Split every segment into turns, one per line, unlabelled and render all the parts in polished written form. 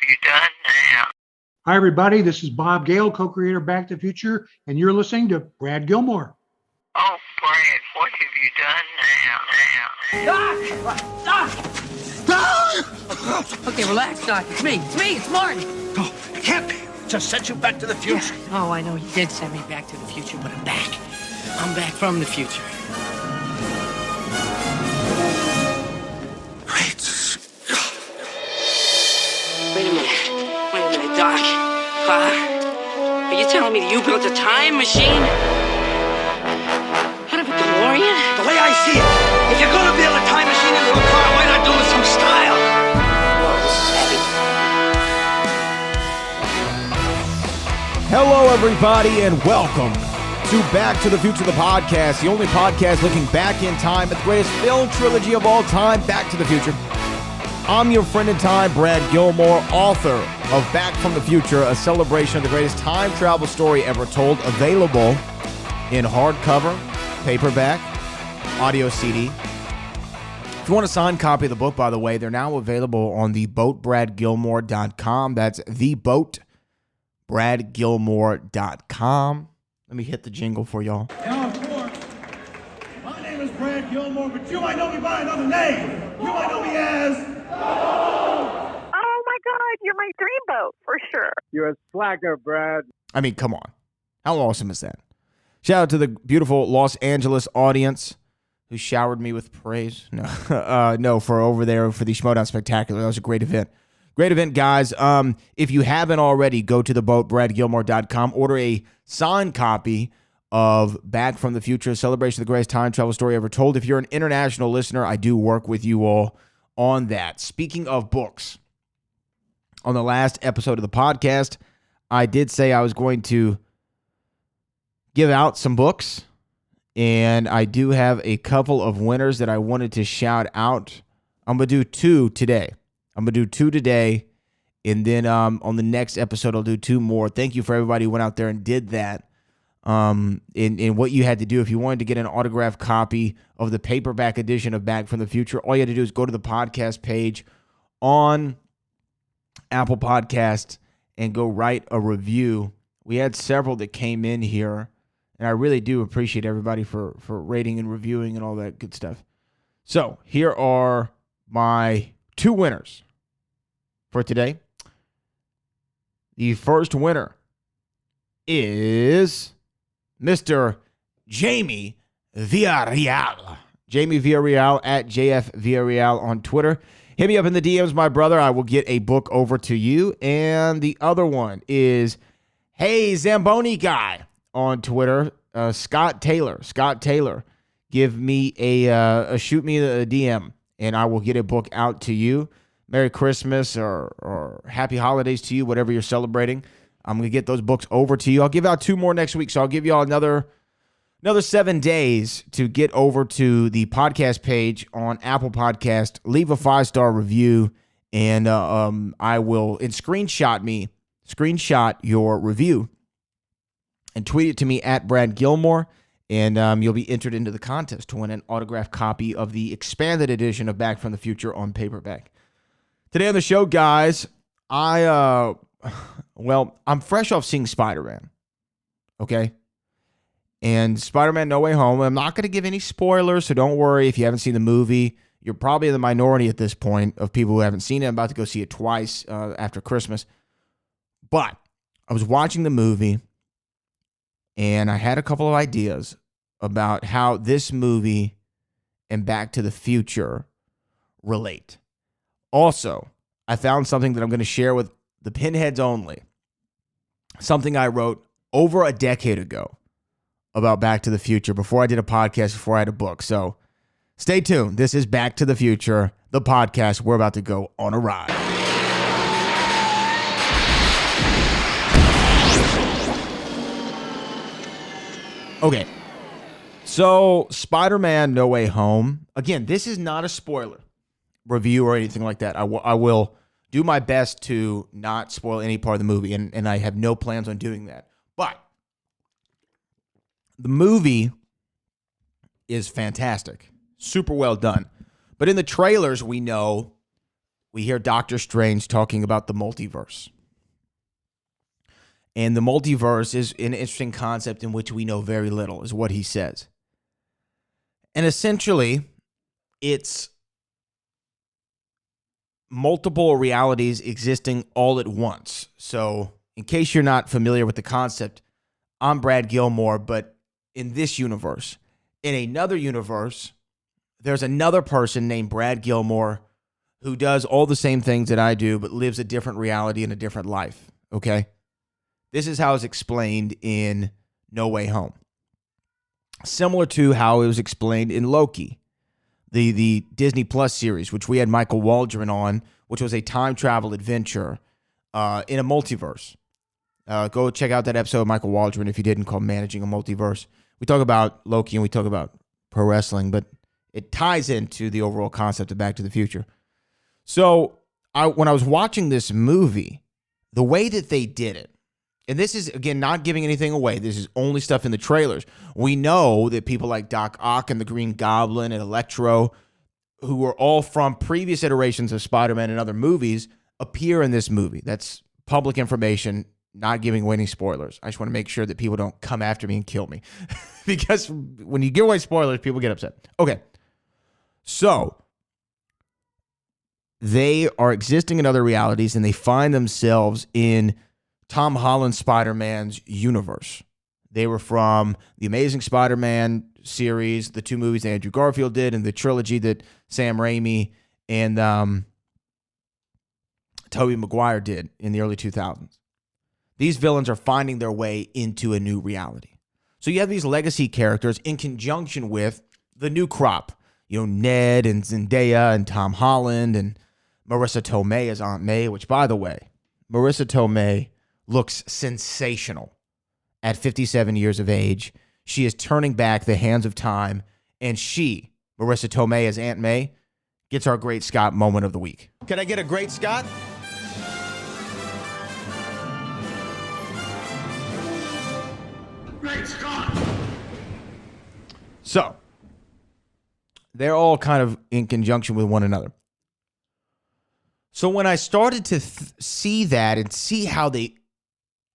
you done now?
Hi, everybody. This is Bob Gale, co-creator of Back to the Future, and you're listening to Brad Gilmore.
Oh, Brad, what have you done now?
Doc! Okay, relax, Doc. It's me. It's Martin.
Oh, it can't be. Just sent you back to the future.
Yeah. Oh, I know you did send me back to the future, but I'm back. I'm back from the future.
Great Scott.
Wait a minute, Doc. Are you telling me that you built a time machine? Out of a DeLorean?
The way I see it, if you're gonna build a time machine into a car, why not do it with some style?
Whoa, this is heavy.
Hello, everybody, and welcome to Back to the Future, the podcast, the only podcast looking back in time at the greatest film trilogy of all time, Back to the Future. I'm your friend in time, Brad Gilmore, author of Back from the Future, a celebration of the greatest time travel story ever told, available in hardcover, paperback, audio CD. If you want a signed copy of the book, by the way, they're now available on theboatbradgilmore.com. That's theboatbradgilmore.com. Let me hit the jingle for y'all.
Now, of course, my name is Brad Gilmore, but you might know me by another name. You might know me as...
Oh my God, you're my dreamboat for sure.
You're a slacker, Brad.
I mean, come on. How awesome is that? Shout out to the beautiful Los Angeles audience who showered me with praise. No, for over there for the Schmodown Spectacular. That was a great event. Great event, guys. If you haven't already, go to theboatbradgilmore.com. Order a signed copy of Back from the Future, a celebration of the greatest time travel story ever told. If you're an international listener, I do work with you all on that. Speaking of books, on the last episode of the podcast, I did say I was going to give out some books, and I do have a couple of winners that I wanted to shout out. I'm going to do two today. And then on the next episode, I'll do two more. Thank you for everybody who went out there and did that. In what you had to do, if you wanted to get an autographed copy of the paperback edition of Back from the Future, all you had to do is go to the podcast page on Apple Podcasts and go write a review. We had several that came in here, and I really do appreciate everybody for rating and reviewing and all that good stuff. So here are my two winners for today. The first winner is Mr. Jamie Villarreal. Jamie Villarreal at JF Villarreal on Twitter. Hit me up in the DMs, my brother. I will get a book over to you. And the other one is Hey Zamboni Guy on Twitter. Scott Taylor. Give me shoot me a DM, and I will get a book out to you. Merry Christmas or Happy Holidays to you, whatever you're celebrating. I'm going to get those books over to you. I'll give out two more next week, so I'll give you all another 7 days to get over to the podcast page on Apple Podcast, leave a 5-star review, and I will screenshot your review and tweet it to me at Brad Gilmore, and you'll be entered into the contest to win an autographed copy of the expanded edition of Back from the Future on paperback. Today on the show, guys, I'm fresh off seeing Spider-Man, okay? And Spider-Man No Way Home, I'm not going to give any spoilers, so don't worry if you haven't seen the movie. You're probably in the minority at this point of people who haven't seen it. I'm about to go see it twice after Christmas. But I was watching the movie, and I had a couple of ideas about how this movie and Back to the Future relate. Also, I found something that I'm going to share with the Pinheads only. Something I wrote over a decade ago about Back to the Future before I did a podcast, before I had a book. So stay tuned. This is Back to the Future, the podcast. We're about to go on a ride. Okay. So Spider-Man No Way Home. Again, this is not a spoiler review or anything like that. I will do my best to not spoil any part of the movie, and I have no plans on doing that. But the movie is fantastic. Super well done. But in the trailers, we know we hear Doctor Strange talking about the multiverse. And the multiverse is an interesting concept in which we know very little, is what he says. And essentially, it's multiple realities existing all at once. So, in case you're not familiar with the concept, I'm Brad Gilmore, but in this universe, in another universe, there's another person named Brad Gilmore who does all the same things that I do, but lives a different reality and a different life, okay? This is how it's explained in No Way Home. Similar to how it was explained in Loki, the Disney Plus series, which we had Michael Waldron on, which was a time travel adventure in a multiverse. Go check out that episode of Michael Waldron if you didn't, called Managing a Multiverse. We talk about Loki and we talk about pro wrestling, but it ties into the overall concept of Back to the Future. So when I was watching this movie, the way that they did it, and this is, again, not giving anything away. This is only stuff in the trailers. We know that people like Doc Ock and the Green Goblin and Electro, who were all from previous iterations of Spider-Man and other movies, appear in this movie. That's public information, not giving away any spoilers. I just want to make sure that people don't come after me and kill me. Because when you give away spoilers, people get upset. Okay. So they are existing in other realities, and they find themselves in Tom Holland's Spider-Man's universe. They were from the Amazing Spider-Man series, the two movies that Andrew Garfield did, and the trilogy that Sam Raimi and Tobey Maguire did in the early 2000s. These villains are finding their way into a new reality. So you have these legacy characters in conjunction with the new crop. You know, Ned and Zendaya and Tom Holland and Marissa Tomei as Aunt May, which, by the way, Marissa Tomei looks sensational at 57 years of age. She is turning back the hands of time, and she, Marissa Tomei as Aunt May, gets our Great Scott moment of the week.
Can I get a Great Scott?
Great Scott!
So, they're all kind of in conjunction with one another. So when I started to see that and see how they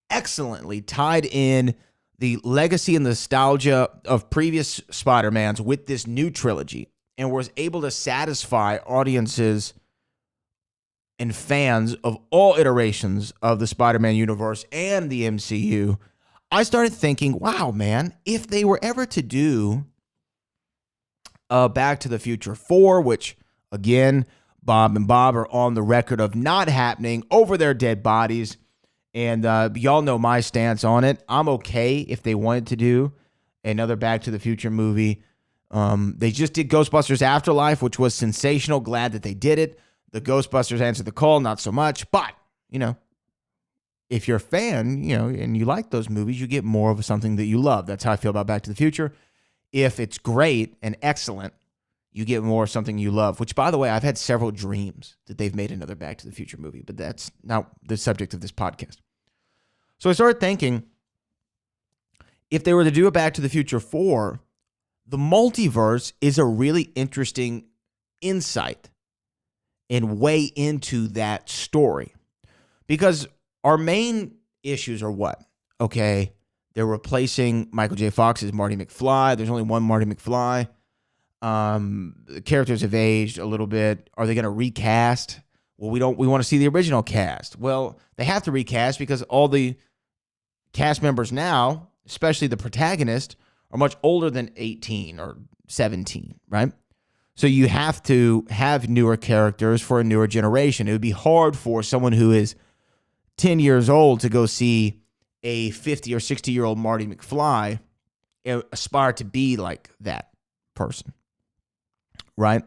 excellently tied in the legacy and nostalgia of previous Spider-Mans with this new trilogy, and was able to satisfy audiences and fans of all iterations of the Spider-Man universe and the MCU, I started thinking, wow, man, if they were ever to do Back to the Future 4, which, again, Bob and Bob are on the record of not happening over their dead bodies, and y'all know my stance on it. I'm okay if they wanted to do another Back to the Future movie. They just did Ghostbusters Afterlife, which was sensational. Glad that they did it. The Ghostbusters Answer the Call, not so much. But, you know, if you're a fan, you know, and you like those movies, you get more of something that you love. That's how I feel about Back to the Future. If it's great and excellent, you get more of something you love, which, by the way, I've had several dreams that they've made another Back to the Future movie, but that's not the subject of this podcast. So I started thinking, if they were to do a Back to the Future 4, the multiverse is a really interesting insight and way into that story. Because our main issues are what? Okay, they're replacing Michael J. Fox as Marty McFly. There's only one Marty McFly. The characters have aged a little bit. Are they going to recast? Well, we want to see the original cast. Well, they have to recast because all the cast members now, especially the protagonist, are much older than 18 or 17, right? So you have to have newer characters for a newer generation. It would be hard for someone who is 10 years old to go see a 50 or 60-year-old Marty McFly and aspire to be like that person, right?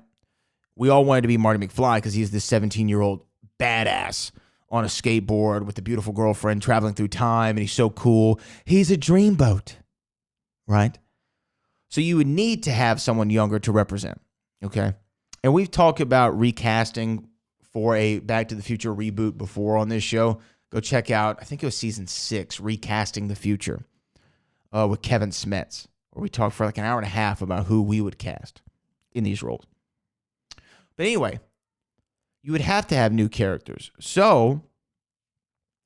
We all wanted to be Marty McFly because he's this 17-year-old badass on a skateboard with a beautiful girlfriend traveling through time, and he's so cool. He's a dreamboat, right? So you would need to have someone younger to represent, okay? And we've talked about recasting for a Back to the Future reboot before on this show. Go check out, I think it was season 6, Recasting the Future, with Kevin Smets, where we talked for like an hour and a half about who we would cast in these roles. But anyway, you would have to have new characters. So,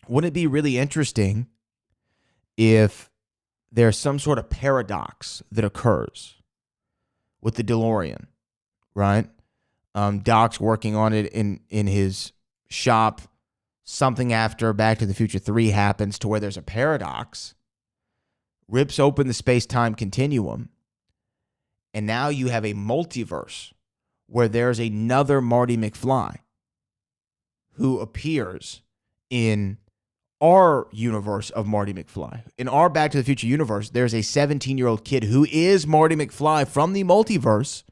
wouldn't it be really interesting if there's some sort of paradox that occurs with the DeLorean, right? Doc's working on it in his shop. Something after Back to the Future 3 happens to where there's a paradox, rips open the space-time continuum, and now you have a multiverse where there's another Marty McFly who appears in our universe of Marty McFly. In our Back to the Future universe, there's a 17-year-old kid who is Marty McFly from the multiverse,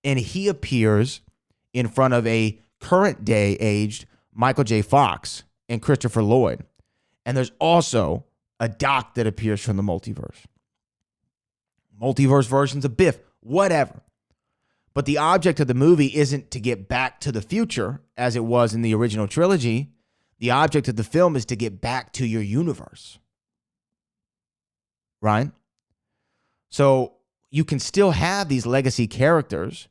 and he appears in front of a current day aged Michael J. Fox and Christopher Lloyd. And there's also a Doc that appears from the multiverse. Multiverse versions of Biff, whatever. But the object of the movie isn't to get back to the future as it was in the original trilogy. The object of the film is to get back to your universe. Right? So you can still have these legacy characters.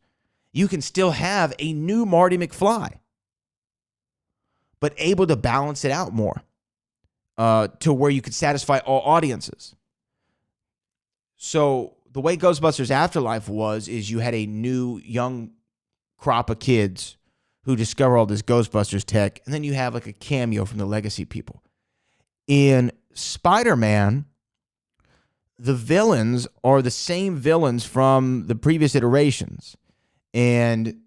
You can still have a new Marty McFly, but able to balance it out more to where you could satisfy all audiences. So the way Ghostbusters Afterlife is you had a new young crop of kids who discover all this Ghostbusters tech, and then you have like a cameo from the legacy people. In Spider-Man, the villains are the same villains from the previous iterations, and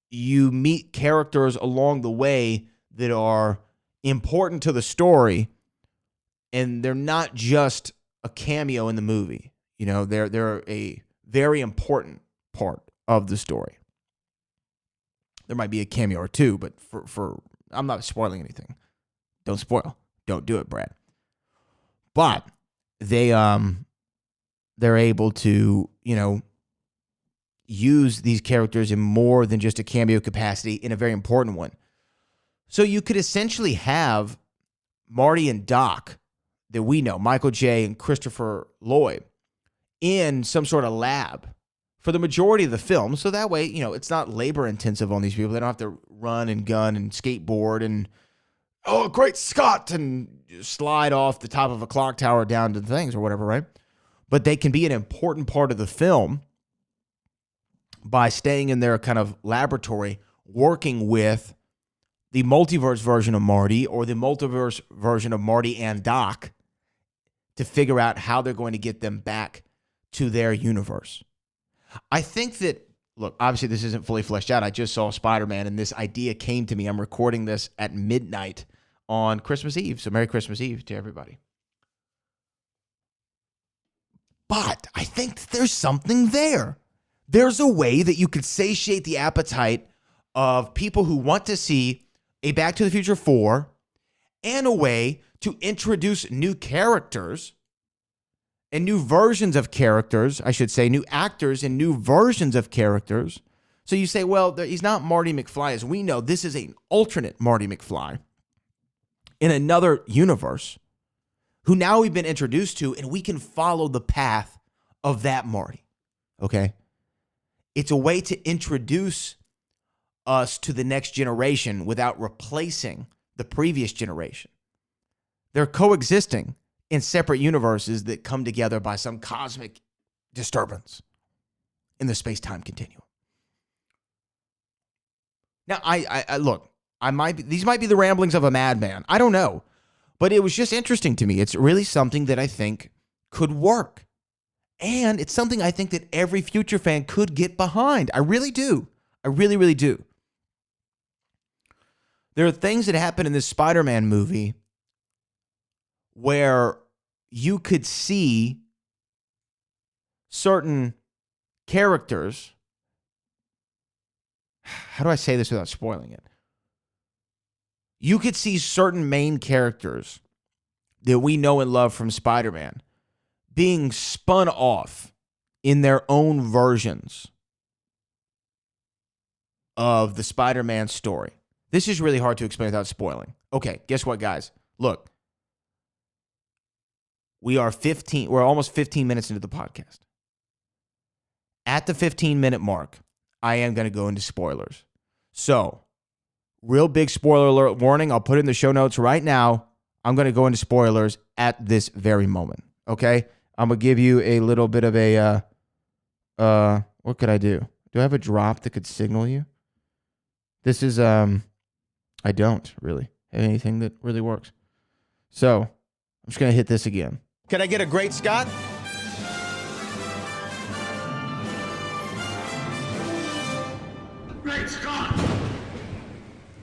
you meet characters along the way that are important to the story, and they're not just a cameo in the movie. You know, they're a very important part of the story. There might be a cameo or two, but for I'm not spoiling anything. Don't spoil. Don't do it, Brad. But they're able to, use these characters in more than just a cameo capacity in a very important one. So you could essentially have Marty and Doc that we know, Michael J. and Christopher Lloyd, in some sort of lab for the majority of the film. So that way, it's not labor intensive on these people. They don't have to run and gun and skateboard and, oh, great Scott, and slide off the top of a clock tower down to the things or whatever, right? But they can be an important part of the film by staying in their kind of laboratory, working with the multiverse version of Marty or the multiverse version of Marty and Doc to figure out how they're going to get them back to their universe. I think that, look, obviously this isn't fully fleshed out. I just saw Spider-Man and this idea came to me. I'm recording this at midnight on Christmas Eve. So Merry Christmas Eve to everybody. But I think that there's something there. There's a way that you could satiate the appetite of people who want to see a Back to the Future 4 and a way to introduce new characters and new versions of characters, I should say, new actors and new versions of characters. So you say, well, he's not Marty McFly as we know. This is an alternate Marty McFly in another universe who now we've been introduced to, and we can follow the path of that Marty, okay? It's a way to introduce us to the next generation without replacing the previous generation. They're coexisting in separate universes that come together by some cosmic disturbance in the space-time continuum. Now, I look, these might be the ramblings of a madman. I don't know. But it was just interesting to me. It's really something that I think could work. And it's something I think that every future fan could get behind. I really do. I really, really do. There are things that happen in this Spider-Man movie where you could see certain characters. How do I say this without spoiling it? You could see certain main characters that we know and love from Spider-Man being spun off in their own versions of the Spider-Man story. This is really hard to explain without spoiling. Okay, guess what, guys? Look, we're almost 15 minutes into the podcast. At the 15-minute mark, I am going to go into spoilers. So, real big spoiler alert warning. I'll put it in the show notes right now. I'm going to go into spoilers at this very moment. Okay? I'm going to give you a little bit of a, what could I do? Do I have a drop that could signal you? This is, I don't really have anything that really works. So, I'm just going to hit this again. Can I get a great Scott?
Great Scott!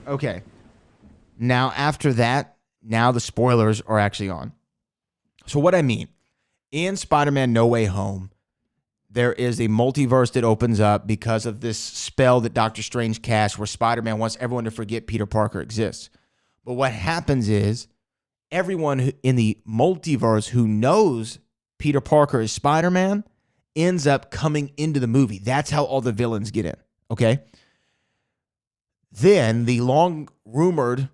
Okay. Now, after that, now the spoilers are actually on. So what I mean, in Spider-Man No Way Home, there is a multiverse that opens up because of this spell that Doctor Strange cast where Spider-Man wants everyone to forget Peter Parker exists. But what happens is everyone in the multiverse who knows Peter Parker is Spider-Man ends up coming into the movie. That's how all the villains get in, okay? Then the long-rumored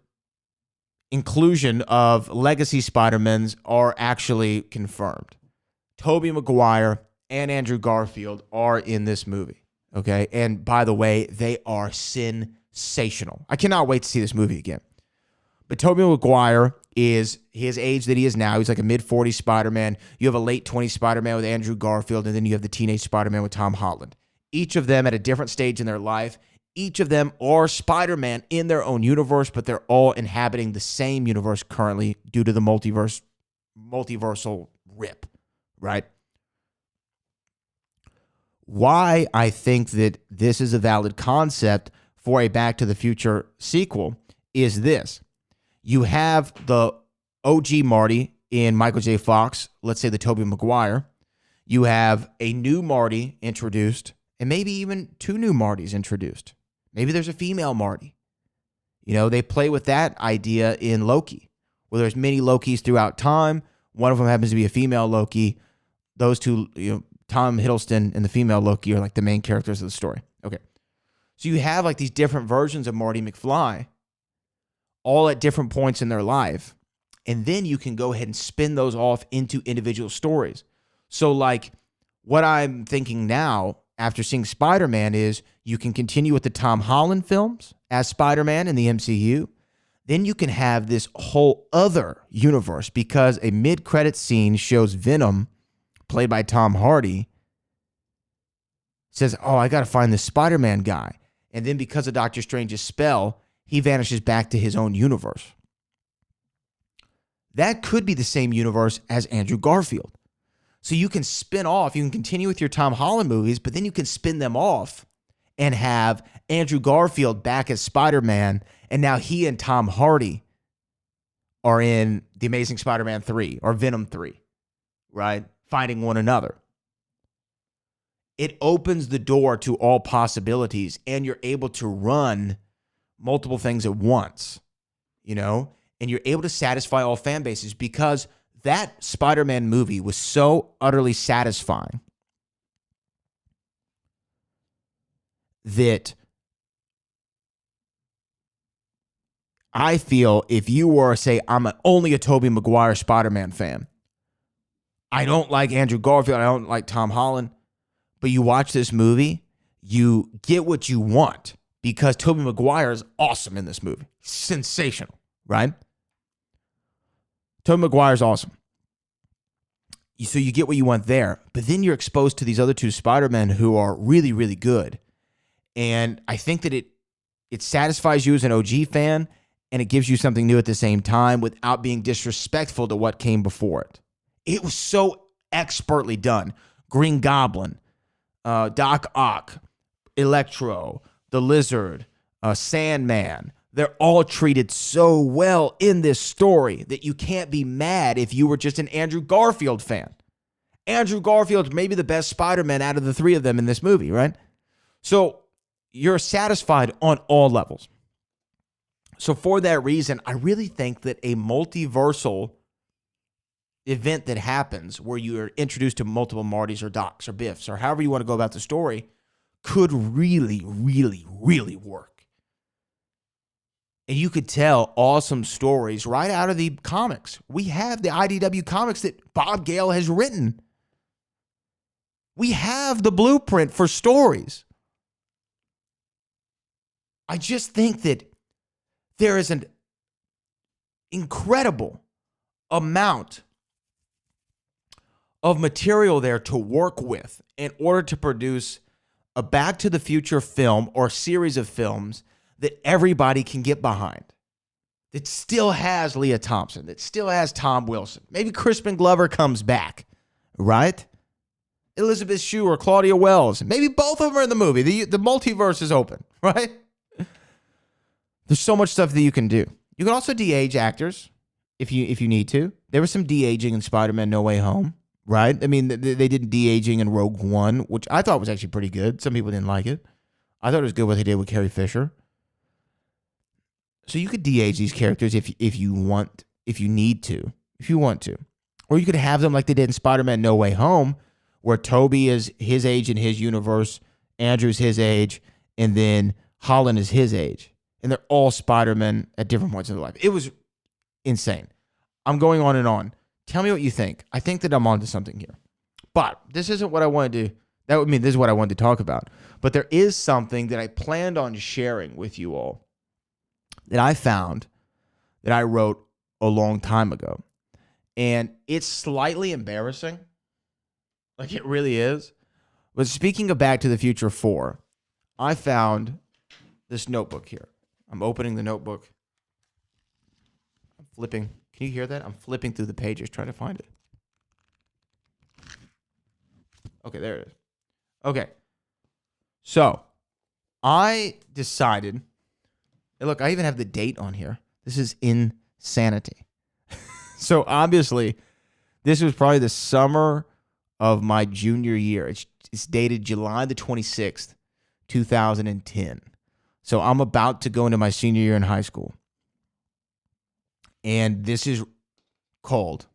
inclusion of legacy Spider-Mans are actually confirmed. Tobey Maguire and Andrew Garfield are in this movie, okay? And by the way, they are sensational. I cannot wait to see this movie again. But Tobey Maguire is his age that he is now. He's like a mid-40s Spider-Man. You have a late 20s Spider-Man with Andrew Garfield, and then you have the teenage Spider-Man with Tom Holland. Each of them at a different stage in their life. Each of them are Spider-Man in their own universe, but they're all inhabiting the same universe currently due to the multiversal rip, right? Why I think that this is a valid concept for a Back to the Future sequel is this. You have the OG Marty in Michael J. Fox, let's say the Tobey Maguire. You have a new Marty introduced, and maybe even two new Martys introduced. Maybe there's a female Marty. You know, they play with that idea in Loki, where there's many Lokis throughout time. One of them happens to be a female Loki. Those two, you know, Tom Hiddleston and the female Loki are like the main characters of the story. Okay. So you have like these different versions of Marty McFly, all at different points in their life. And then you can go ahead and spin those off into individual stories. So like what I'm thinking now after seeing Spider-Man is you can continue with the Tom Holland films as Spider-Man in the MCU. Then you can have this whole other universe because a mid-credit scene shows Venom, played by Tom Hardy, says, oh, I got to find this Spider-Man guy. And then because of Doctor Strange's spell, he vanishes back to his own universe. That could be the same universe as Andrew Garfield. So you can spin off, you can continue with your Tom Holland movies, but then you can spin them off and have Andrew Garfield back as Spider-Man, and now he and Tom Hardy are in The Amazing Spider-Man 3 or Venom 3, right? Fighting one another. It opens the door to all possibilities, and you're able to run multiple things at once, you know? And you're able to satisfy all fan bases because that Spider-Man movie was so utterly satisfying that I feel if you were, say, only a Tobey Maguire Spider-Man fan, I don't like Andrew Garfield, I don't like Tom Holland, but you watch this movie, you get what you want because Tobey Maguire is awesome in this movie. Sensational, right? Tobey Maguire is awesome. So you get what you want there, but then you're exposed to these other two Spider-Men who are really, really good. And I think that it satisfies you as an OG fan, and it gives you something new at the same time without being disrespectful to what came before it. It was so expertly done. Green Goblin, Doc Ock, Electro, the Lizard, Sandman. They're all treated so well in this story that you can't be mad if you were just an Andrew Garfield fan. Andrew Garfield's maybe the best Spider-Man out of the three of them in this movie, right? So you're satisfied on all levels. So for that reason, I really think that a multiversal event that happens where you are introduced to multiple Martys or Docs or Biffs or however you want to go about the story could really, really, really work. And you could tell awesome stories right out of the comics. We have the IDW comics that Bob Gale has written. We have the blueprint for stories. I just think that there is an incredible amount of material there to work with in order to produce a Back to the Future film or series of films that everybody can get behind. That still has Leah Thompson, that still has Tom Wilson. Maybe Crispin Glover comes back, right? Elizabeth Shue or Claudia Wells. Maybe both of them are in the movie. The multiverse is open, right? There's so much stuff that you can do. You can also de-age actors if you need to. There was some de-aging in Spider-Man No Way Home, right? I mean, they did de-aging in Rogue One, which I thought was actually pretty good. Some people didn't like it. I thought it was good what they did with Carrie Fisher. So you could de-age these characters if you want to. Or you could have them like they did in Spider-Man No Way Home, where Toby is his age in his universe, Andrew's his age, and then Holland is his age. And they're all Spider-Men at different points in their life. It was insane. I'm going on and on. Tell me what you think. I think that I'm onto something here. But this isn't what I wanted to, that would mean this is what I wanted to talk about. But there is something that I planned on sharing with you all that I found that I wrote a long time ago. And it's slightly embarrassing. Like it really is. But speaking of Back to the Future 4, I found this notebook here. I'm opening the notebook. I'm flipping. Can you hear that? I'm flipping through the pages trying to find it. Okay, there it is. Okay. So, I decided, and look, I even have the date on here. This is insanity. So, obviously, this was probably the summer of my junior year. It's dated July the 26th, 2010. So I'm about to go into my senior year in high school. And this is called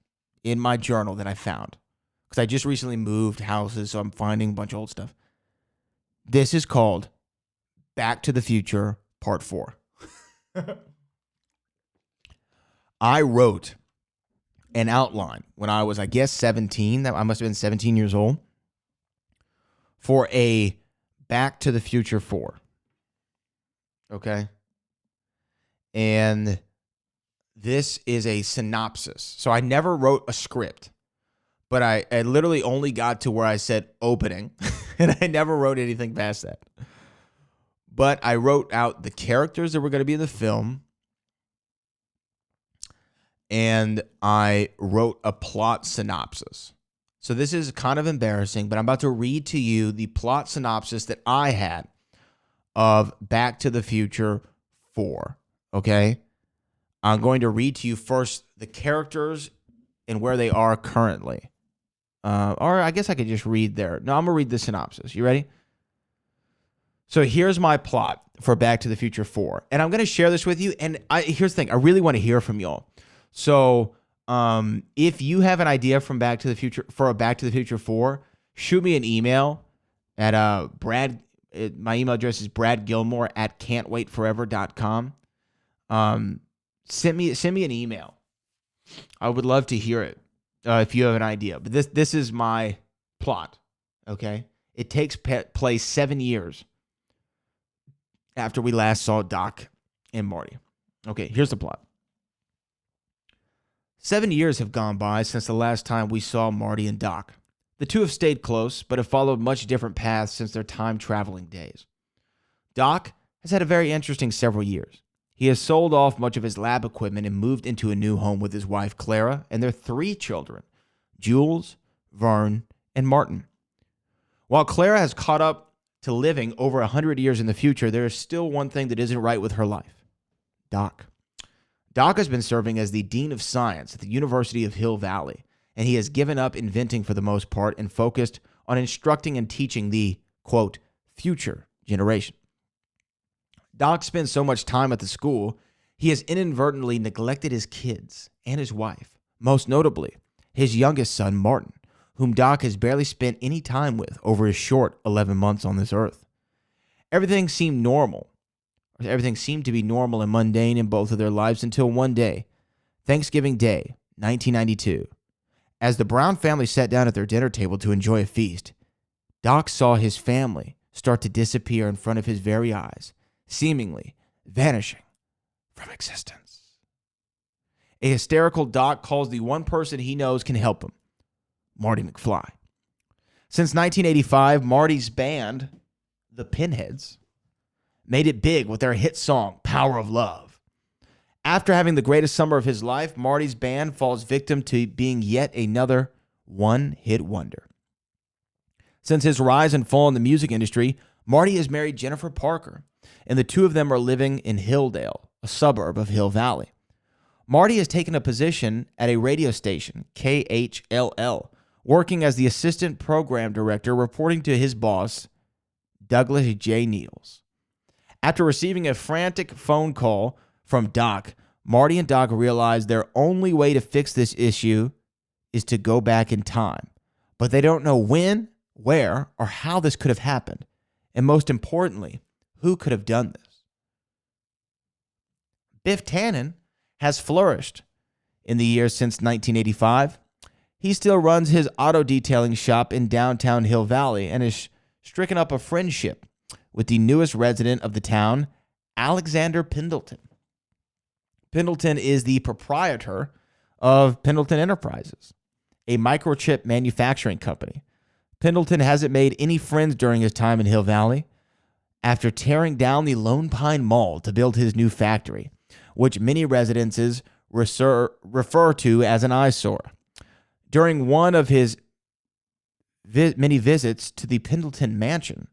in my journal that I found. Because I just recently moved houses, so I'm finding a bunch of old stuff. This is called Back to the Future Part 4. I wrote an outline when I was, I guess, 17. I must have been 17 years old. For a Back to the Future 4. Okay. And this is a synopsis. So I never wrote a script, but I literally only got to where I said opening, and I never wrote anything past that. But I wrote out the characters that were going to be in the film, and I wrote a plot synopsis. So this is kind of embarrassing, but I'm about to read to you the plot synopsis that I had of Back to the Future 4, okay? I'm going to read to you first the characters and where they are currently. Or I guess I could just read there. No, I'm going to read the synopsis. You ready? So here's my plot for Back to the Future 4. And I'm going to share this with you. And here's the thing. I really want to hear from y'all. So if you have an idea from Back to the Future for a Back to the Future 4, shoot me an email at Brad. My email address is bradgilmore@can'twaitforever.com. Send me an email. I would love to hear it if you have an idea. But this is my plot, okay? It takes place 7 years after we last saw Doc and Marty. Okay, here's the plot. 7 years have gone by since the last time we saw Marty and Doc. The two have stayed close, but have followed much different paths since their time-traveling days. Doc has had a very interesting several years. He has sold off much of his lab equipment and moved into a new home with his wife, Clara, and their 3 children, Jules, Vern, and Martin. While Clara has caught up to living over 100 years in the future, there is still one thing that isn't right with her life. Doc. Doc has been serving as the Dean of Science at the University of Hill Valley, and he has given up inventing for the most part and focused on instructing and teaching the, quote, future generation. Doc spends so much time at the school, he has inadvertently neglected his kids and his wife, most notably his youngest son, Martin, whom Doc has barely spent any time with over his short 11 months on this earth. Everything seemed to be normal and mundane in both of their lives until one day, Thanksgiving Day, 1992. As the Brown family sat down at their dinner table to enjoy a feast, Doc saw his family start to disappear in front of his very eyes, seemingly vanishing from existence. A hysterical Doc calls the one person he knows can help him, Marty McFly. Since 1985, Marty's band, the Pinheads, made it big with their hit song, Power of Love. After having the greatest summer of his life, Marty's band falls victim to being yet another one-hit wonder. Since his rise and fall in the music industry, Marty has married Jennifer Parker, and the two of them are living in Hilldale, a suburb of Hill Valley. Marty has taken a position at a radio station, KHLL, working as the assistant program director, reporting to his boss, Douglas J. Needles. After receiving a frantic phone call from Doc, Marty and Doc realize their only way to fix this issue is to go back in time. But they don't know when, where, or how this could have happened. And most importantly, who could have done this? Biff Tannen has flourished in the years since 1985. He still runs his auto detailing shop in downtown Hill Valley and has stricken up a friendship with the newest resident of the town, Alexander Pendleton. Pendleton is the proprietor of Pendleton Enterprises, a microchip manufacturing company. Pendleton hasn't made any friends during his time in Hill Valley after tearing down the Lone Pine Mall to build his new factory, which many residences refer to as an eyesore. During one of his many visits to the Pendleton mansion,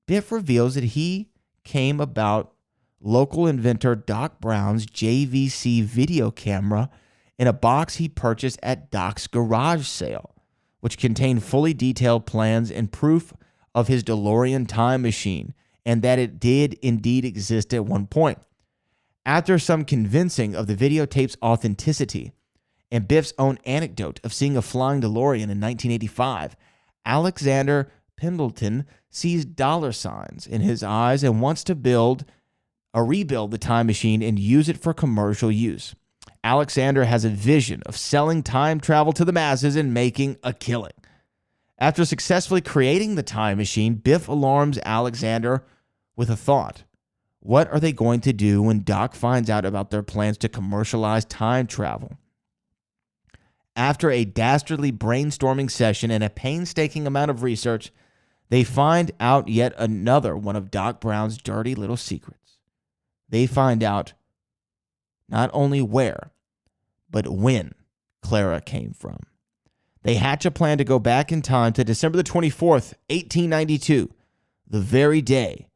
Biff reveals that he came about local inventor Doc Brown's JVC video camera in a box he purchased at Doc's garage sale, which contained fully detailed plans and proof of his DeLorean time machine, and that it did indeed exist at one point. After some convincing of the videotape's authenticity and Biff's own anecdote of seeing a flying DeLorean in 1985, Alexander Pendleton sees dollar signs in his eyes and wants to rebuild the time machine and use it for commercial use. Alexander has a vision of selling time travel to the masses and making a killing. After successfully creating the time machine, Biff alarms Alexander with a thought. What are they going to do when Doc finds out about their plans to commercialize time travel? After a dastardly brainstorming session and a painstaking amount of research, they find out yet another one of Doc Brown's dirty little secrets. They find out not only where, but when Clara came from. They hatch a plan to go back in time to December the 24th, 1892, the very day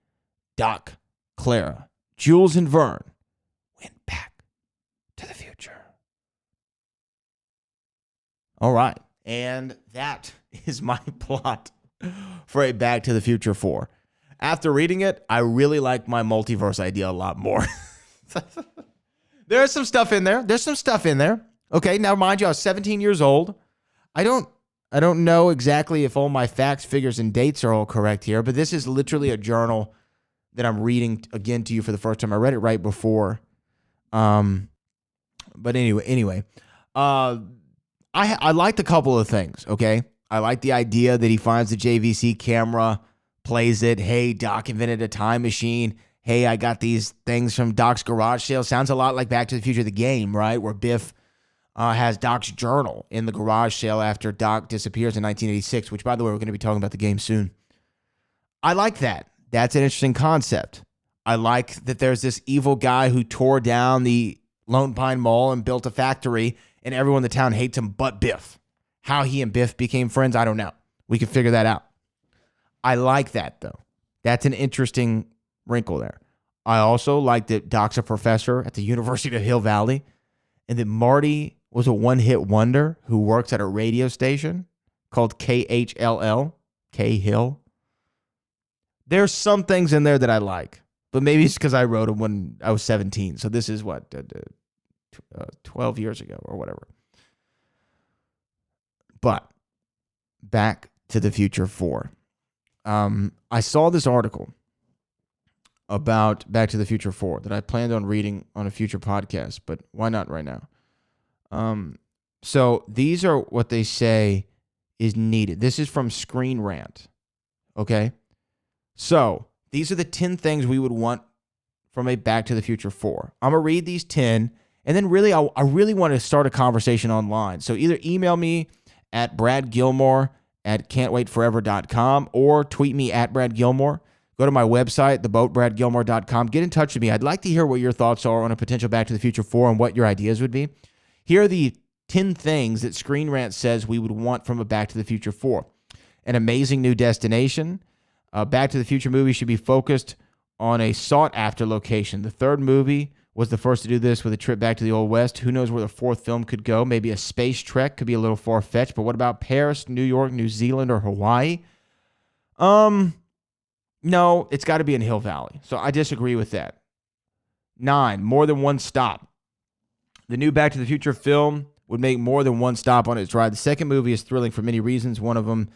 Doc, Clara, Jules, and Vern went back to the future. All right, and that is my plot for a Back to the Future 4. After reading it, I really like my multiverse idea a lot more. There's some stuff in there. Okay, now mind you, I was 17 years old. I don't know exactly if all my facts, figures, and dates are all correct here, but this is literally a journal that I'm reading again to you for the first time. I read it right before. But anyway, I liked a couple of things, okay? I like the idea that he finds the JVC camera, plays it. Hey, Doc invented a time machine. Hey, I got these things from Doc's garage sale. Sounds a lot like Back to the Future, the game, right? Where Biff has Doc's journal in the garage sale after Doc disappears in 1986, which, by the way, we're going to be talking about the game soon. I like that. That's an interesting concept. I like that there's this evil guy who tore down the Lone Pine Mall and built a factory, and everyone in the town hates him but Biff. How he and Biff became friends, I don't know. We can figure that out. I like that, though. That's an interesting wrinkle there. I also like that Doc's a professor at the University of Hill Valley, and that Marty was a one-hit wonder who works at a radio station called KHLL, K-Hill. There's some things in there that I like, but maybe it's because I wrote them when I was 17. So this is 12 years ago or whatever. But Back to the Future 4. I saw this article about Back to the Future 4 that I planned on reading on a future podcast, but why not right now? So these are what they say is needed. This is from Screen Rant. Okay? So these are the 10 things we would want from a Back to the Future 4. I'm going to read these 10, and then really, I really want to start a conversation online. So either email me at bradgilmore@can'twaitforever.com or tweet me at Brad Gilmore. Go to my website, theboatbradgilmore.com. Get in touch with me. I'd like to hear what your thoughts are on a potential Back to the Future 4 and what your ideas would be. Here are the 10 things that Screen Rant says we would want from a Back to the Future 4. An amazing new destination. A Back to the Future movie should be focused on a sought-after location. The third movie was the first to do this with a trip back to the Old West. Who knows where the fourth film could go? Maybe a space trek could be a little far-fetched, but what about Paris, New York, New Zealand, or Hawaii? No, it's got to be in Hill Valley. So I disagree with that. 9, more than one stop. The new Back to the Future film would make more than one stop on its ride. The second movie is thrilling for many reasons. One of them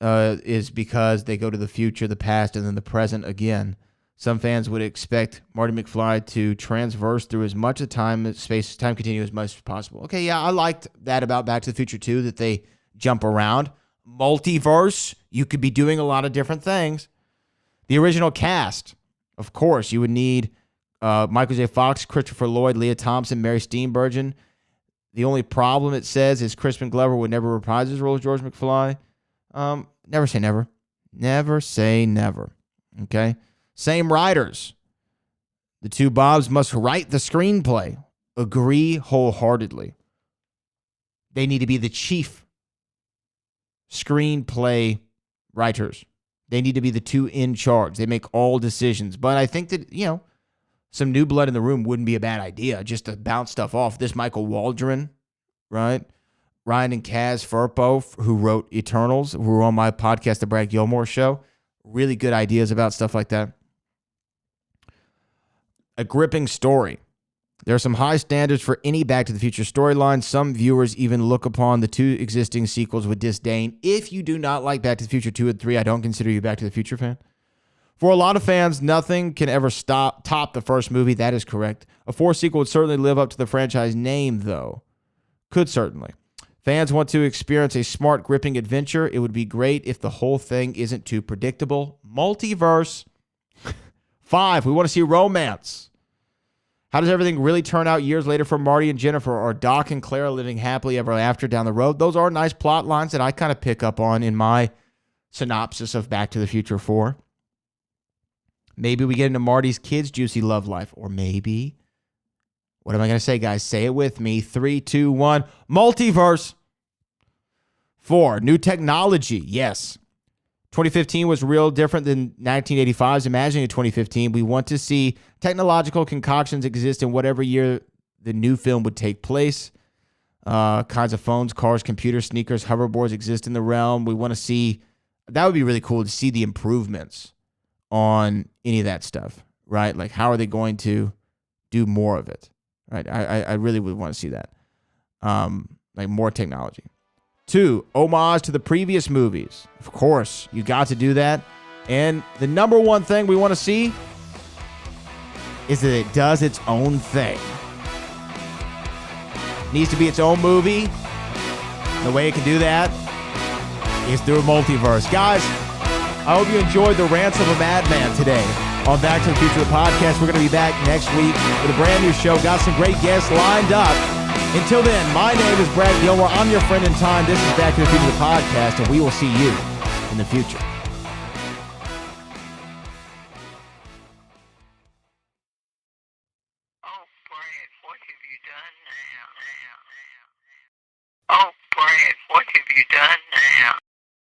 is because they go to the future, the past, and then the present again. Some fans would expect Marty McFly to transverse through as much of time, space, time continuum as much as possible. Okay, yeah, I liked that about Back to the Future 2, that they jump around. Multiverse, you could be doing a lot of different things. The original cast, of course, you would need Michael J. Fox, Christopher Lloyd, Leah Thompson, Mary Steenburgen. The only problem, it says, is Crispin Glover would never reprise his role as George McFly. Never say never. Never say never. Okay? Same writers. The two Bobs must write the screenplay. Agree wholeheartedly. They need to be the chief screenplay writers. They need to be the two in charge. They make all decisions. But I think that, some new blood in the room wouldn't be a bad idea, just to bounce stuff off. This Michael Waldron, right? Ryan and Kaz Furpo, who wrote Eternals, who were on my podcast, The Brad Gilmore Show. Really good ideas about stuff like that. A gripping story. There are some high standards for any Back to the Future storyline. Some viewers even look upon the two existing sequels with disdain. If you do not like Back to the Future 2 and 3, I don't consider you a Back to the Future fan. For a lot of fans, nothing can ever top the first movie. That is correct. A 4 sequel would certainly live up to the franchise name, though. Could certainly. Fans want to experience a smart, gripping adventure. It would be great if the whole thing isn't too predictable. Multiverse. 5, we want to see romance. How does everything really turn out years later for Marty and Jennifer? Are Doc and Clara living happily ever after down the road? Those are nice plot lines that I kind of pick up on in my synopsis of Back to the Future 4. Maybe we get into Marty's kids' juicy love life. Or maybe, what am I going to say, guys? Say it with me. 3, 2, 1. Multiverse. 4, new technology. Yes. 2015 was real different than 1985's Imagining 2015. We want to see technological concoctions exist in whatever year the new film would take place. Kinds of phones, cars, computers, sneakers, hoverboards exist in the realm. We want to see, that would be really cool to see the improvements on any of that stuff, right? Like, how are they going to do more of it, right? I really would want to see that. Like more technology. 2, homage to the previous movies. Of course, you got to do that. And the number one thing we want to see is that it does its own thing. It needs to be its own movie. The way it can do that is through a multiverse. Guys, I hope you enjoyed the rants of a madman today on Back to the Future, the podcast. We're going to be back next week with a brand new show. Got some great guests lined up. Until then, my name is Brad Gilmore. I'm your friend in time. This is Back to the Future, the podcast, and we will see you in the future.
Oh, Brad, what have you done now?